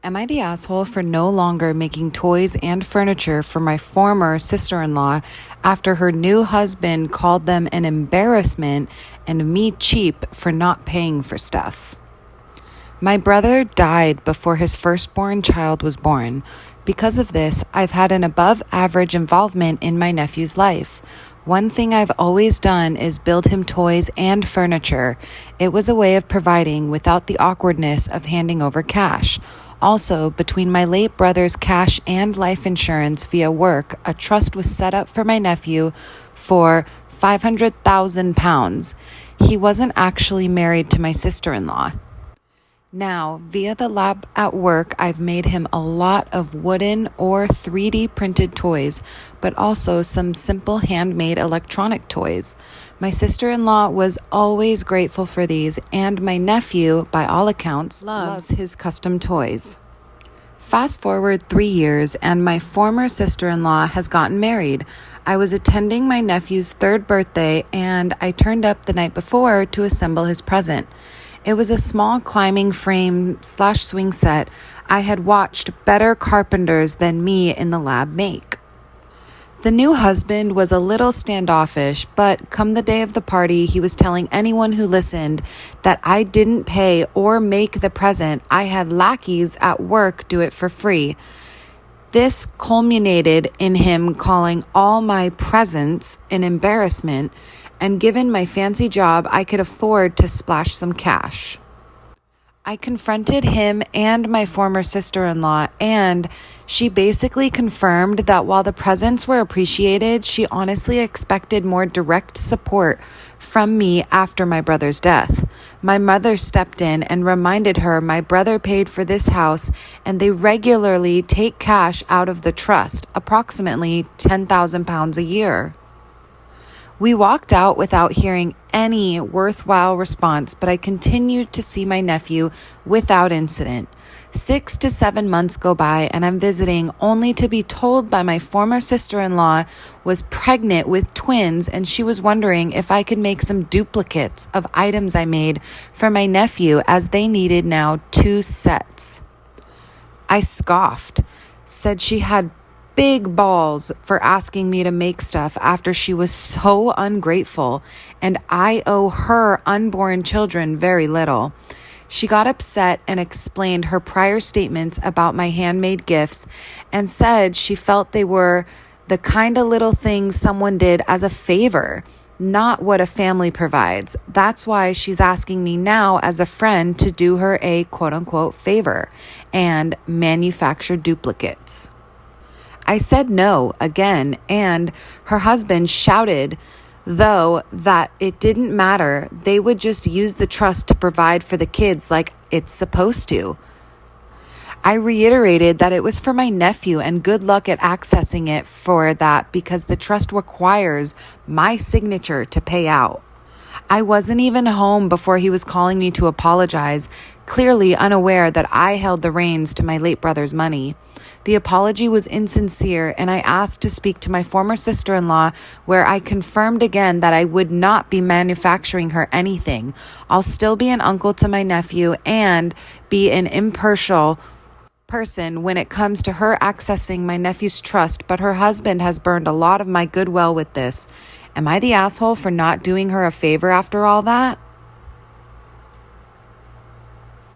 Am I the asshole for no longer making toys and furniture for my former sister-in-law after her new husband called them an embarrassment and me cheap for not paying for stuff? My brother died before his firstborn child was born. Because of this, I've had an above-average involvement in my nephew's life. One thing I've always done is build him toys and furniture. It was a way of providing without the awkwardness of handing over cash. Also, between my late brother's cash and life insurance via work, a trust was set up for my nephew for £500,000. He wasn't actually married to my sister-in-law. Now, via the lab at work, I've made him a lot of wooden or 3D printed toys, but also some simple handmade electronic toys. My sister-in-law was always grateful for these, and my nephew, by all accounts, loves his custom toys. Fast forward 3 years, and my former sister-in-law has gotten married. I was attending my nephew's 3rd birthday, and I turned up the night before to assemble his present. It was a small climbing frame/swing set I had watched better carpenters than me in the lab make. The new husband was a little standoffish, but come the day of the party, he was telling anyone who listened that I didn't pay or make the present. I had lackeys at work do it for free. This culminated in him calling all my presents an embarrassment, and given my fancy job, I could afford to splash some cash. I confronted him and my former sister-in-law, and she basically confirmed that while the presents were appreciated, she honestly expected more direct support from me after my brother's death. My mother stepped in and reminded her my brother paid for this house, and they regularly take cash out of the trust, approximately £10,000 a year. We walked out without hearing any worthwhile response, but I continued to see my nephew without incident. 6 to 7 months go by, and I'm visiting only to be told by my former sister-in-law was pregnant with twins, and she was wondering if I could make some duplicates of items I made for my nephew, as they needed now 2 sets. I scoffed, said she had big balls for asking me to make stuff after she was so ungrateful, and I owe her unborn children very little. She got upset and explained her prior statements about my handmade gifts and said she felt they were the kind of little things someone did as a favor, not what a family provides. That's why she's asking me now as a friend to do her a quote-unquote favor and manufacture duplicates. I said no again, and her husband shouted, though, that it didn't matter. They would just use the trust to provide for the kids like it's supposed to. I reiterated that it was for my nephew and good luck at accessing it for that because the trust requires my signature to pay out. I wasn't even home before he was calling me to apologize, clearly unaware that I held the reins to my late brother's money. The apology was insincere, and I asked to speak to my former sister-in-law, where I confirmed again that I would not be manufacturing her anything. I'll still be an uncle to my nephew and be an impartial person when it comes to her accessing my nephew's trust, but her husband has burned a lot of my goodwill with this. Am I the asshole for not doing her a favor after all that?